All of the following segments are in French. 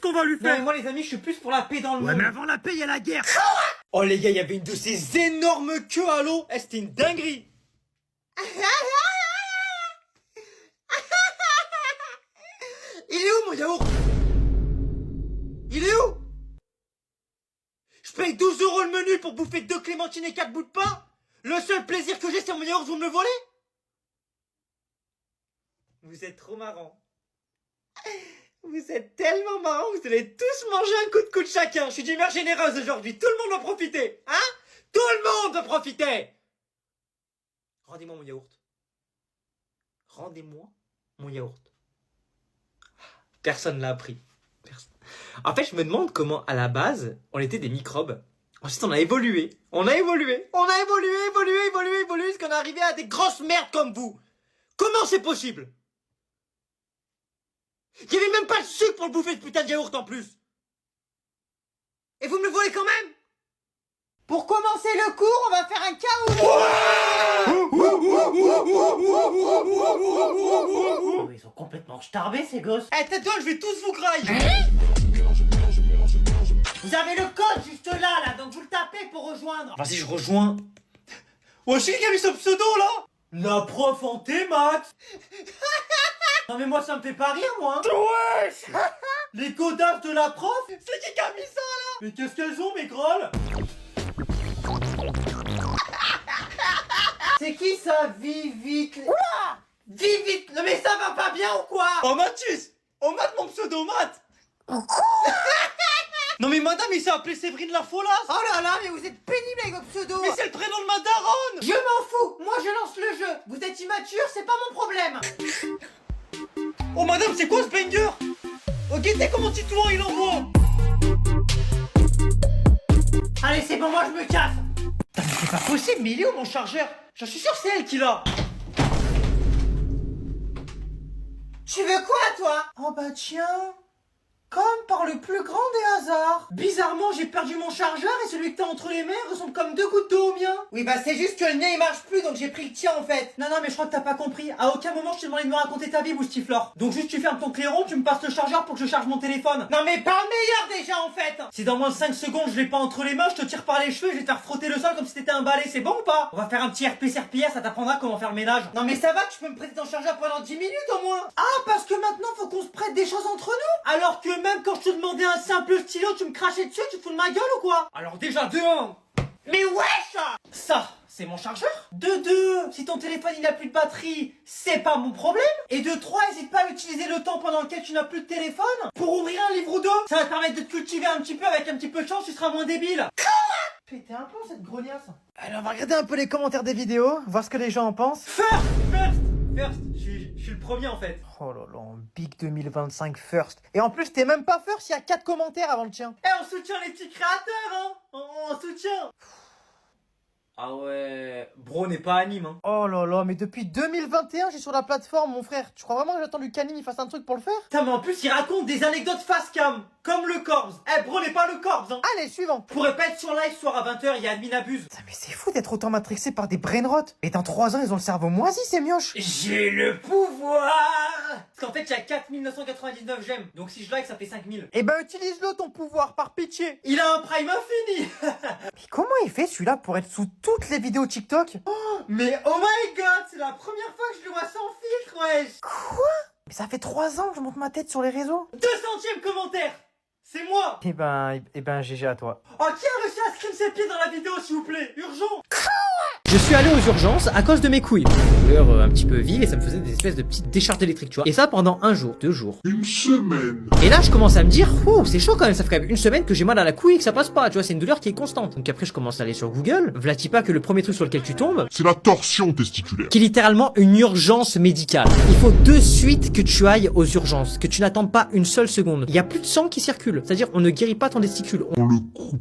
qu'on va lui Non mais faire. moi les amis, je suis plus pour la paix dans le Ouais, monde. mais avant la paix, il y a la guerre. Oh les gars, il y avait une de ces énormes queues à l'eau. Eh, c'était une dinguerie. Il est où mon yaourt? Il est où? Je paye 12 € le menu pour bouffer 2 clémentines et 4 bouts de pain. Le seul plaisir que j'ai, c'est mon yaourt, vous me le volez? Vous êtes trop marrants. Vous êtes tellement marrants, vous allez tous manger un coup de coude chacun. Je suis d'humeur généreuse aujourd'hui, tout le monde va profiter. Hein? Tout le monde va profiter. Rendez-moi mon yaourt. Rendez-moi mon yaourt. Personne l'a appris. Personne. En fait, je me demande comment, à la base, on était des microbes. Ensuite, on a évolué. On a évolué, jusqu'à qu'on est arrivé à des grosses merdes comme vous. Comment c'est possible? Il y avait même pas de sucre pour le bouffer ce putain de yaourt en plus. Et vous me le volez quand même? Pour commencer le cours, on va faire un Oh, ils sont complètement starbés ces gosses. Eh, tais-toi, je vais tous vous grailler. Vous avez le code juste là, donc vous le tapez pour rejoindre. Vas-y, je rejoins. Oh, c'est qui a mis ce pseudo là? La prof en maths. Non mais moi ça me fait pas rire moi. Wesh. Les godasses de la prof. C'est qui a mis ça là? Mais qu'est-ce qu'elles ont mes grolles? C'est qui ça? Vivite. Oula! Vivite. Non mais ça va pas bien ou quoi? Oh Mathis. Oh Math, mon pseudo Math. Non mais madame, il s'est appelé Séverine la Folasse. Oh là là, mais vous êtes pénible avec votre pseudo. Mais c'est le prénom de ma daronne. Je m'en fous. Moi je lance le jeu. Vous êtes immature, c'est pas mon problème. Oh madame, c'est quoi ce banger? Ok, t'es comment Titouan il envoie? Allez c'est bon, moi je me casse. Putain, mais c'est pas possible, mais il est où mon chargeur? Je suis sûr que c'est elle qui l'a. Tu veux quoi toi? Oh bah tiens. Comme par le plus grand des hasards. Bizarrement, j'ai perdu mon chargeur et celui que t'as entre les mains ressemble comme 2 gouttes d'eau au mien. Oui bah c'est juste que le mien il marche plus donc j'ai pris le tien en fait. Non, mais je crois que t'as pas compris. À aucun moment je t'ai demandé de me raconter ta vie, Boustiflore. Donc juste tu fermes ton clairon, tu me passes le chargeur pour que je charge mon téléphone. Non mais parle meilleur déjà en fait. Si dans moins de 5 secondes je l'ai pas entre les mains, je te tire par les cheveux et je vais te faire frotter le sol comme si t'étais un balai, c'est bon ou pas? On va faire un petit RP-CRPS, ça t'apprendra comment faire le ménage. Non mais ça va, tu peux me prêter ton chargeur pendant 10 minutes au moins. Ah, parce que maintenant faut qu'on se prête des choses entre nous. Alors que même quand je te demandais un simple stylo, tu me crachais dessus, tu te fous de ma gueule ou quoi? Alors déjà de 1. Mais wesh! Ça, c'est mon chargeur. De 2, si ton téléphone il a plus de batterie, c'est pas mon problème. Et de 3, hésite pas à utiliser le temps pendant lequel tu n'as plus de téléphone pour ouvrir un livre ou deux. Ça va te permettre de te cultiver un petit peu, avec un petit peu de chance, tu seras moins débile. Pétez un plomb cette grognasse. Alors on va regarder un peu les commentaires des vidéos, voir ce que les gens en pensent. First, je suis le premier en fait. Oh là là, Big 2025 first. Et en plus t'es même pas first, il y a 4 commentaires avant le tien. Eh, on soutient les petits créateurs, hein. On soutient. Ah ouais, bro n'est pas anime, hein. Oh là là, mais depuis 2021 j'ai sur la plateforme mon frère. Tu crois vraiment que j'attends que Canim il fasse un truc pour le faire? Putain, mais en plus il raconte des anecdotes face cam, comme le Corps. Eh, bro n'est pas le Corps, hein. Allez, suivant. Je pourrais pas être sur live soir à 20h, il y a admin abuse. Putain, mais c'est fou d'être autant matrixé par des brainrot. Et dans 3 ans ils ont le cerveau moisi ces mioches. J'ai le pouvoir. Parce qu'en fait il y a 4999 j'aime, donc si je like ça fait 5000. Eh ben utilise-le ton pouvoir par pitié. Il a un prime infini. Mais comment il fait celui-là pour être sous toutes les vidéos TikTok? Mais oh my god, c'est la première fois que je le vois sans filtre, wesh. Quoi? Mais ça fait 3 ans que je monte ma tête sur les réseaux. 200e commentaire. C'est moi. Eh ben GG à toi. Oh, qui a réussi à scream ses pieds dans la vidéo s'il vous plaît? Urgent. Je suis allé aux urgences à cause de mes couilles. Couleur un petit peu vive et ça me faisait des espèces de petites décharges électriques, tu vois. Et ça pendant 1 jour, 2 jours. Une semaine. Et là, je commence à me dire, oh, c'est chaud quand même, ça fait quand même 1 semaine que j'ai mal à la couille et que ça passe pas, tu vois, c'est une douleur qui est constante. Donc après, je commence à aller sur Google. Vlati pas que le premier truc sur lequel tu tombes, C'est la torsion testiculaire. qui est littéralement une urgence médicale. Il faut de suite que tu ailles aux urgences, que tu n'attendes pas une seule seconde. Il y a plus de sang qui circule, c'est-à-dire on ne guérit pas ton testicule. On le coupe.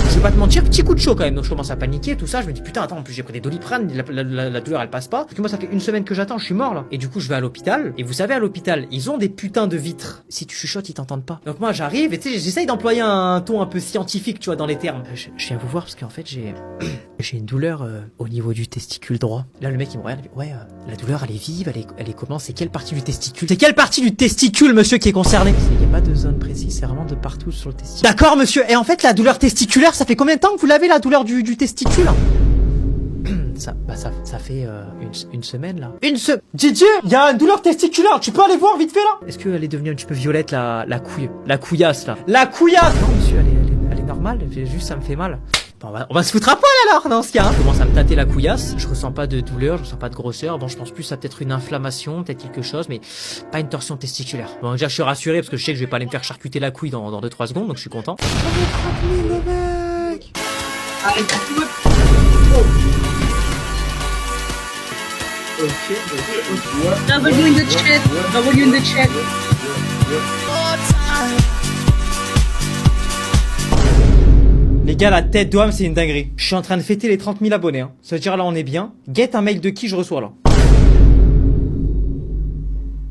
Je vais pas te mentir, petit coup de chaud quand même. Donc je commence à paniquer, tout ça, je me dis putain, attends, en plus j'ai pris des Doliprane, la douleur elle passe pas. Parce que moi ça fait 1 semaine que j'attends, je suis mort là. Et du coup je vais à l'hôpital. Et vous savez à l'hôpital, ils ont des putains de vitres. Si tu chuchotes, ils t'entendent pas. Donc moi j'arrive et tu sais, j'essaye d'employer un ton un peu scientifique, tu vois, dans les termes. Je viens vous voir parce qu'en fait j'ai une douleur au niveau du testicule droit. Là le mec il me regarde, ouais, la douleur elle est vive, elle est comment? C'est quelle partie du testicule? C'est quelle partie du testicule, monsieur, qui est concernée? Il n'y a pas de zone précise, c'est vraiment de partout sur le testicule. D'accord, monsieur. Et en fait, la douleur testiculaire, ça fait combien de temps que vous l'avez, la douleur du testicule? Ça fait une semaine là. Didier, il y a une douleur testiculaire, tu peux aller voir vite fait là? Est-ce qu'elle est devenue un petit peu violette la couillasse là? La couillasse! Non monsieur, elle est normale, juste ça me fait mal. Bon, on va se foutre à poil alors dans ce cas. Je commence à me tâter la couillasse, je ressens pas de douleur, je ressens pas de grosseur. Bon, je pense plus à peut-être une inflammation, peut-être quelque chose, mais pas une torsion testiculaire. Bon, déjà je suis rassuré parce que je sais que je vais pas aller me faire charcuter la couille dans 2-3 secondes, donc je suis content. W in the chat. W in the chat. Les gars, la tête d'Oam, c'est une dinguerie. Je suis en train de fêter les 30 000 abonnés. Hein. Ça veut dire là, on est bien. Get un mail de qui je reçois là.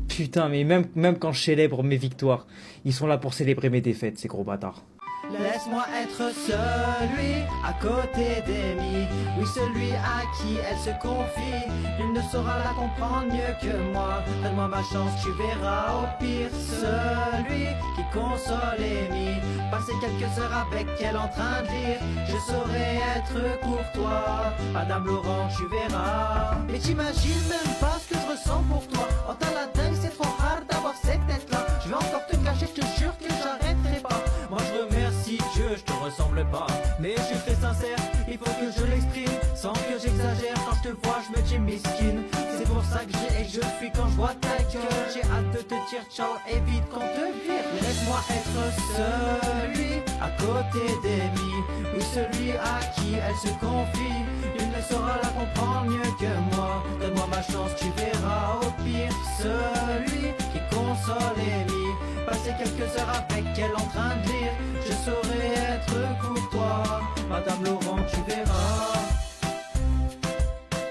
Putain, mais même quand je célèbre mes victoires, ils sont là pour célébrer mes défaites, ces gros bâtards. Laisse-moi être celui à côté d'Amy. Oui, celui à qui elle se confie. Il ne saura la comprendre mieux que moi. Donne-moi ma chance, tu verras. Au pire, celui qui console Amy. Passer quelques heures avec elle en train de lire. Je saurais être courtois. Madame Laurent, tu verras. Mais t'imagines même pas ce que je ressens pour toi. Oh, t'as la dingue, c'est trop rare d'avoir cette tête-là. Je vais encore te cacher, je te jure que j'arrêterai pas. Moi je remercie Dieu, je te ressemble pas. Mais je suis très sincère, il faut que je l'exprime. Sans que j'exagère, quand je te vois, je me dis miskin. C'est pour ça que j'ai et je fuis quand je vois ta gueule. J'ai hâte de te dire ciao et vite qu'on te vire. Laisse-moi être celui à côté d'Amy. Oui, celui à qui elle se confie. Il ne saura la comprendre mieux que moi. Donne-moi ma chance, tu verras. Au pire, celui qui console Amy. Passer quelques heures avec elle en train de lire. Je saurais être courtois. Madame Laurent, tu verras.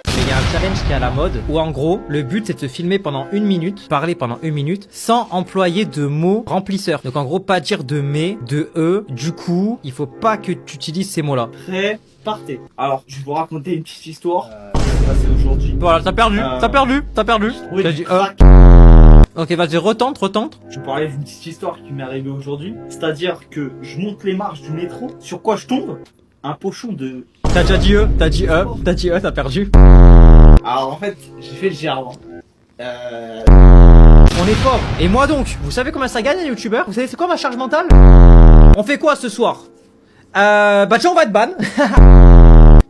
Il y a un challenge qui est à la mode où en gros le but c'est de se filmer pendant 1 minute, parler pendant 1 minute sans employer de mots remplisseurs. Donc en gros pas dire de mais, de du coup, il faut pas que tu utilises ces mots là. Prêt, partez. Alors je vais vous raconter une petite histoire. C'est aujourd'hui. Voilà, t'as perdu. Oui, T'as dit Ok, vas-y, retente. Je vais parler d'une petite histoire qui m'est arrivée aujourd'hui. C'est-à-dire que je monte les marches du métro. Sur quoi je tombe? Un pochon de... T'as déjà dit t'as perdu. Alors en fait, j'ai fait le gérant. On est pauvre. Et moi donc, vous savez combien ça gagne un youtubeur? Vous savez c'est quoi ma charge mentale? On fait quoi ce soir? Bah tiens, on va être ban.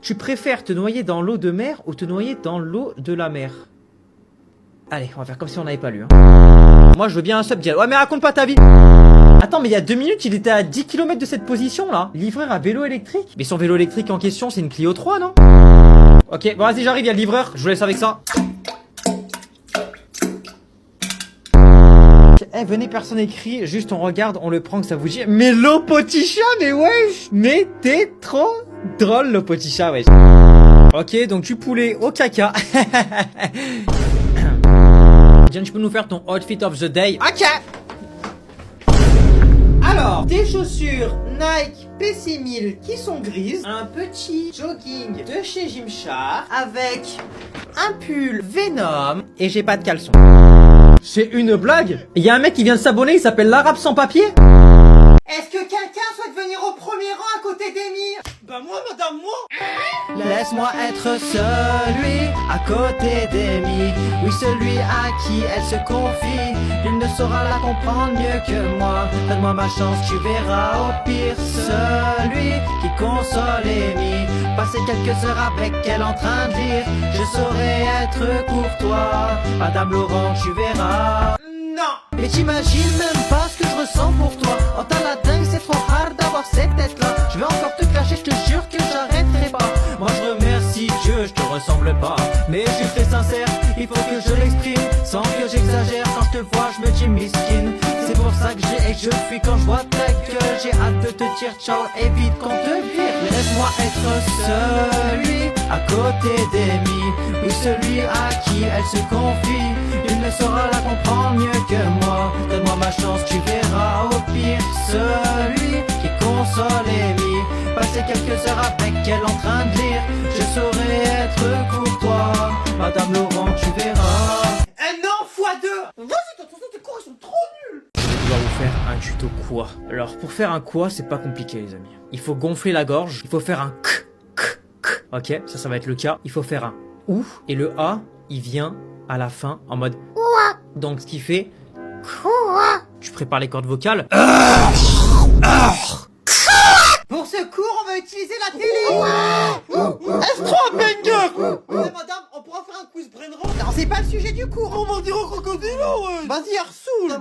Tu préfères te noyer dans l'eau de mer ou te noyer dans l'eau de la mer? Allez, on va faire comme si on n'avait pas lu. Hein. Moi, je veux bien un sub. Ouais, mais raconte pas ta vie. Attends, mais il y a 2 minutes, il était à 10 km de cette position, là. Livreur à vélo électrique. Mais son vélo électrique en question, c'est une Clio 3, non? Ok, bon, vas-y, j'arrive, il y a le livreur. Je vous laisse avec ça. Eh, venez, personne écrit. Juste, on regarde, on le prend, que ça vous dit. Mais l'Opoticha, mais wesh. Mais t'es trop drôle, l'Opoticha, wesh. Ok, donc du poulet au caca. Tiens, tu peux nous faire ton outfit of the day? Ok. Alors, des chaussures Nike PC1000 qui sont grises, un petit jogging de chez Gymshark avec un pull Venom et j'ai pas de caleçon. C'est une blague? Il y a un mec qui vient de s'abonner, il s'appelle l'Arabe sans papier. Est-ce que quelqu'un souhaite venir au premier rang à côté d'Amy? Bah moi, madame, moi. Laisse-moi être celui à côté d'Amy. Oui, celui à qui elle se confie. Il ne saura la comprendre mieux que moi. Donne-moi ma chance, tu verras. Au pire, celui qui console Amy. Passer quelques heures avec elle en train de lire. Je saurais être courtois. Madame Laurent, tu verras. Non. Mais t'imagines même pas ce que je ressens pour toi. Oh, t'as la dingue, c'est trop rare d'avoir cette tête-là. Je vais encore te cacher, je te jure que j'arrêterai pas. Moi je remercie Dieu, je te ressemble pas. Mais je suis très sincère, il faut que je l'exprime. Sans que j'exagère, quand je te vois, je me dis miskin. C'est pour ça que j'ai et je fuis quand je vois ta gueule. gueule, j'ai hâte de te dire ciao, évite qu'on te vire. Laisse-moi être celui à côté d'Amy, oui celui à qui elle se confie. Il ne saura la comprendre mieux que moi. Donne-moi ma chance, tu verras au pire. Celui qui console Amy, passer quelques heures avec elle en train de lire. Je saurais être courtois, Madame Laurent, tu verras. Un an x 2. Vas-y, attention, tes cours ils sont trop nuls. Je vais vous faire un tuto quoi. Alors pour faire un quoi, c'est pas compliqué les amis. Il faut gonfler la gorge, il faut faire un k. Ok, ça va être le cas. Il faut faire un ou et le a, il vient à la fin en mode ouah. Donc ce qui fait tu prépares les cordes vocales. Pour ce cours, on va utiliser la télé. Extra banger. Ouais, madame, on pourra faire un quiz brainrot. Non, c'est pas le sujet du cours. On m'en dirait crocodilo, ouais. Vas-y, Arsoul.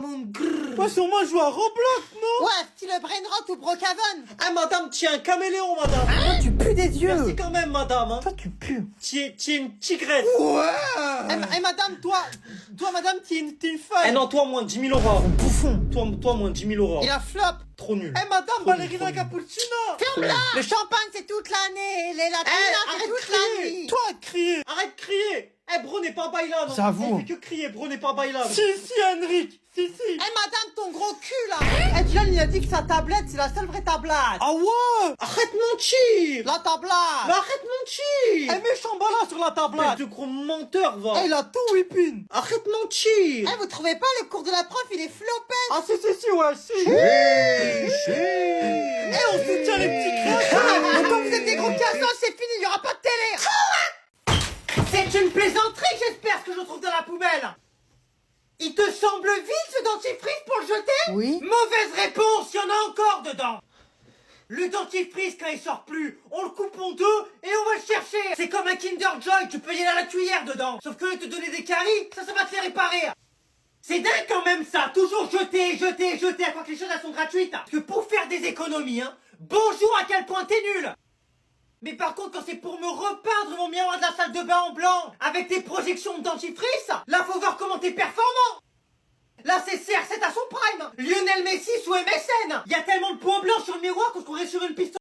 Moi, sur moi, je joue à Roblox, non? Ouais, style brainrot ou Brookhaven. Ah, madame, tu es un caméléon, madame. Toi, tu pues des yeux. Merci quand même, madame. Hein. Toi, tu pues. Tu es une tigresse. Eh, madame, toi, madame, t'es une femme. Eh non, toi, moins de 10 000 euros. Bouffon. Toi, moins de 10 000 euros. Il a flop. Trop nul. Eh, madame, Trop ballerina nul, trop nul. cappuccino. Ferme-la. Le champagne, c'est toute l'année. Les latinas, c'est arrête toute de la crier. nuit. Toi, de crier. Arrête de crier. Eh, bro n'est pas bailable. J'avoue. Il fait que crier, bro n'est pas bailable. Si, Henrik, si. Eh, madame, ton gros cul, là. Eh, Dylan, il a dit que sa tablette, c'est la seule vraie tablette. Ah ouais. Arrête de mentir. La tablette. Mais arrête de mentir. Eh, méchant balade sur la Espèce tablette. de gros menteur, va. Eh, il a tout whipping. Arrête de mentir. Eh, vous trouvez pas le cours de la prof, il est flopé. Ah si, ouais, si. Eh, on soutient les petits crachats. Donc, quand vous êtes des gros cassos, c'est fini, il y aura pas de télé. C'est une plaisanterie, j'espère, ce que je trouve dans la poubelle. Il te semble vide ce dentifrice pour le jeter? Oui. Mauvaise réponse, il y en a encore dedans. Le dentifrice, quand il sort plus, on le coupe en deux et on va le chercher. C'est comme un Kinder Joy, tu peux y aller à la cuillère dedans. Sauf que te donner des caries, ça va te les réparer. C'est dingue quand même ça, toujours jeter, à croire que les choses elles sont gratuites. Parce que pour faire des économies, hein, bonjour à quel point t'es nul. Mais par contre, quand c'est pour me repeindre mon miroir de la salle de bain en blanc, avec tes projections de dentifrice, là faut voir comment t'es performant. Là c'est CR7 à son prime. Lionel Messi sous MSN. Il y a tellement de points blancs sur le miroir qu'on se croirait sur une piste